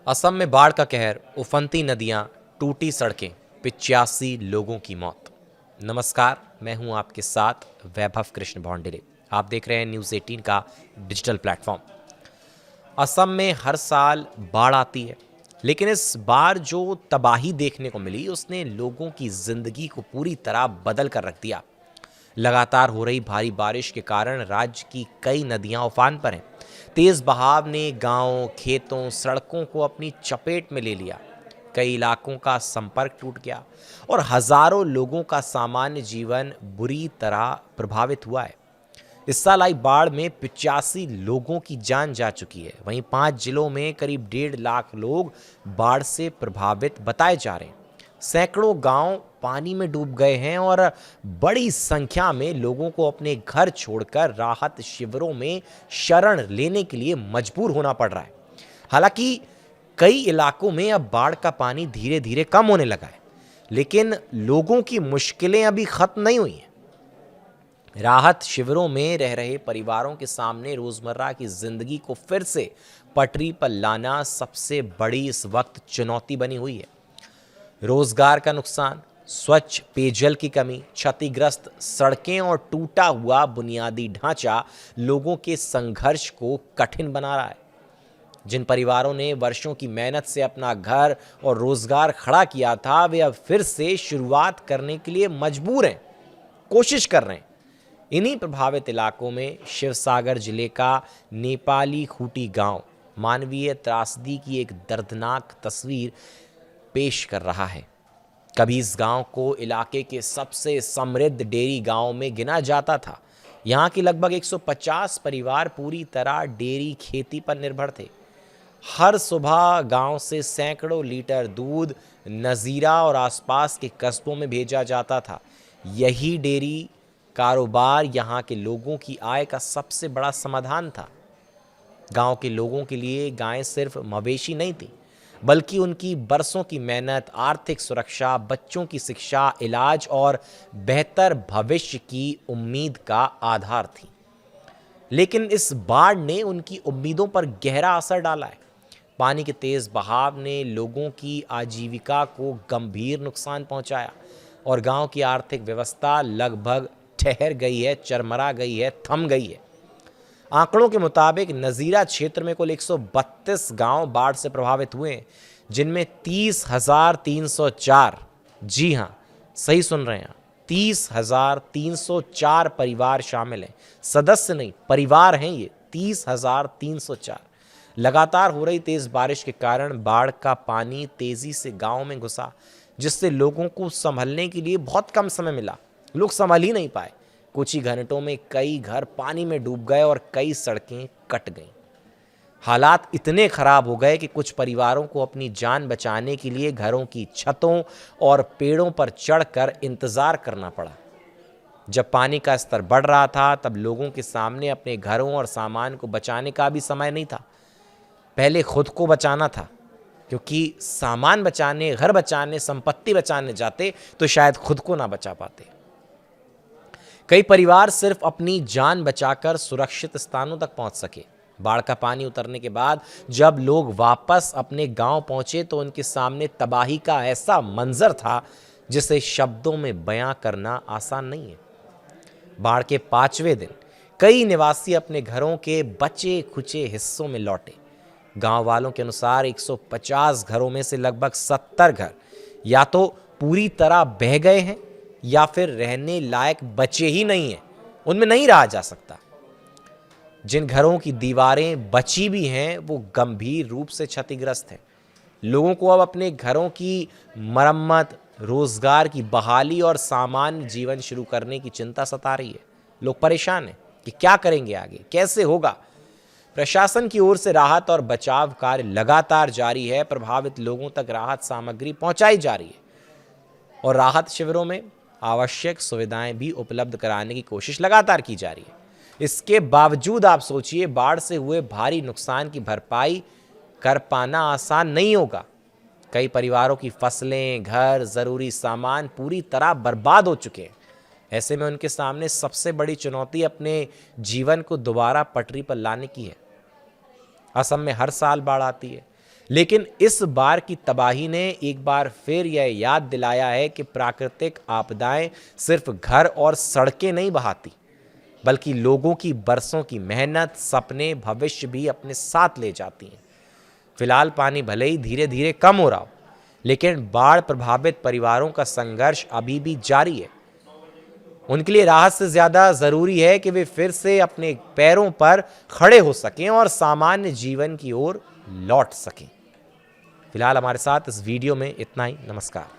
असम में बाढ़ का कहर, उफनती नदियां, टूटी सड़कें, 85 लोगों की मौत। नमस्कार, मैं हूं आपके साथ वैभव कृष्ण भौंडरे। आप देख रहे हैं न्यूज़ 18 का डिजिटल प्लेटफॉर्म। असम में हर साल बाढ़ आती है, लेकिन इस बार जो तबाही देखने को मिली उसने लोगों की जिंदगी को पूरी तरह बदल कर रख दिया। लगातार हो रही भारी बारिश के कारण राज्य की कई नदियां उफान पर हैं। तेज बहाव ने गांवों, खेतों, सड़कों को अपनी चपेट में ले लिया। कई इलाकों का संपर्क टूट गया और हजारों लोगों का सामान्य जीवन बुरी तरह प्रभावित हुआ है। इस साल आई बाढ़ में 85 लोगों की जान जा चुकी है। वहीं 5 जिलों में करीब 1.5 लाख लोग बाढ़ से प्रभावित बताए जा रहे हैं। सैकड़ों गांव पानी में डूब गए हैं और बड़ी संख्या में लोगों को अपने घर छोड़कर राहत शिविरों में शरण लेने के लिए मजबूर होना पड़ रहा है। हालांकि कई इलाकों में अब बाढ़ का पानी धीरे धीरे कम होने लगा है, लेकिन लोगों की मुश्किलें अभी खत्म नहीं हुई हैं। राहत शिविरों में रह रहे परिवारों के सामने रोजमर्रा की जिंदगी को फिर से पटरी पर लाना सबसे बड़ी इस वक्त चुनौती बनी हुई है। रोजगार का नुकसान, स्वच्छ पेयजल की कमी, क्षतिग्रस्त सड़कें और टूटा हुआ बुनियादी ढांचा लोगों के संघर्ष को कठिन बना रहा है। जिन परिवारों ने वर्षों की मेहनत से अपना घर और रोजगार खड़ा किया था, वे अब फिर से शुरुआत करने के लिए मजबूर हैं, कोशिश कर रहे हैं। इन्हीं प्रभावित इलाकों में शिवसागर जिले का नेपाली खूंटी गांव मानवीय त्रासदी की एक दर्दनाक तस्वीर पेश कर रहा है। कभी इस गांव को इलाके के सबसे समृद्ध डेयरी गांव में गिना जाता था। यहां के लगभग 150 परिवार पूरी तरह डेयरी खेती पर निर्भर थे। हर सुबह गांव से सैकड़ों लीटर दूध नजीरा और आसपास के कस्बों में भेजा जाता था। यही डेयरी कारोबार यहां के लोगों की आय का सबसे बड़ा समाधान था। गांव के लोगों के लिए गायें सिर्फ मवेशी नहीं थी, बल्कि उनकी बरसों की मेहनत, आर्थिक सुरक्षा, बच्चों की शिक्षा, इलाज और बेहतर भविष्य की उम्मीद का आधार थी। लेकिन इस बाढ़ ने उनकी उम्मीदों पर गहरा असर डाला है। पानी के तेज बहाव ने लोगों की आजीविका को गंभीर नुकसान पहुंचाया और गांव की आर्थिक व्यवस्था लगभग ठहर गई है, चरमरा गई है, थम गई है। आंकड़ों के मुताबिक नजीरा क्षेत्र में कुल 132 गांव बाढ़ से प्रभावित हुए हैं, जिनमें 30,304, जी हां, सही सुन रहे हैं, 30,304 परिवार शामिल हैं। सदस्य नहीं, परिवार हैं ये 30,304। लगातार हो रही तेज बारिश के कारण बाढ़ का पानी तेजी से गांव में घुसा, जिससे लोगों को संभलने के लिए बहुत कम समय मिला। लोग संभल ही नहीं पाए। कुछ ही घंटों में कई घर पानी में डूब गए और कई सड़कें कट गईं। हालात इतने खराब हो गए कि कुछ परिवारों को अपनी जान बचाने के लिए घरों की छतों और पेड़ों पर चढ़कर इंतजार करना पड़ा। जब पानी का स्तर बढ़ रहा था, तब लोगों के सामने अपने घरों और सामान को बचाने का भी समय नहीं था। पहले खुद को बचाना था, क्योंकि सामान बचाने, घर बचाने, संपत्ति बचाने जाते तो शायद खुद को ना बचा पाते। कई परिवार सिर्फ अपनी जान बचाकर सुरक्षित स्थानों तक पहुंच सके। बाढ़ का पानी उतरने के बाद जब लोग वापस अपने गांव पहुंचे तो उनके सामने तबाही का ऐसा मंजर था जिसे शब्दों में बयां करना आसान नहीं है। बाढ़ के 5वें दिन कई निवासी अपने घरों के बचे खुचे हिस्सों में लौटे। गांव वालों के अनुसार 150 घरों में से लगभग 70 घर या तो पूरी तरह बह गए हैं या फिर रहने लायक बचे ही नहीं हैं, उनमें नहीं रहा जा सकता। जिन घरों की दीवारें बची भी हैं वो गंभीर रूप से क्षतिग्रस्त हैं। लोगों को अब अपने घरों की मरम्मत, रोजगार की बहाली और सामान्य जीवन शुरू करने की चिंता सता रही है। लोग परेशान हैं कि क्या करेंगे आगे, कैसे होगा। प्रशासन की ओर से राहत और बचाव कार्य लगातार जारी है। प्रभावित लोगों तक राहत सामग्री पहुंचाई जा रही है और राहत शिविरों में आवश्यक सुविधाएं भी उपलब्ध कराने की कोशिश लगातार की जा रही है। इसके बावजूद आप सोचिए, बाढ़ से हुए भारी नुकसान की भरपाई कर पाना आसान नहीं होगा। कई परिवारों की फसलें, घर, जरूरी सामान पूरी तरह बर्बाद हो चुके हैं। ऐसे में उनके सामने सबसे बड़ी चुनौती अपने जीवन को दोबारा पटरी पर लाने की है। असम में हर साल बाढ़ आती है, लेकिन इस बार की तबाही ने एक बार फिर यह याद दिलाया है कि प्राकृतिक आपदाएं सिर्फ घर और सड़कें नहीं बहाती, बल्कि लोगों की बरसों की मेहनत, सपने, भविष्य भी अपने साथ ले जाती हैं। फिलहाल पानी भले ही धीरे धीरे कम हो रहा हो, लेकिन बाढ़ प्रभावित परिवारों का संघर्ष अभी भी जारी है। उनके लिए राहत से ज्यादा जरूरी है कि वे फिर से अपने पैरों पर खड़े हो सकें और सामान्य जीवन की ओर लौट सकें। फिलहाल हमारे साथ इस वीडियो में इतना ही। नमस्कार।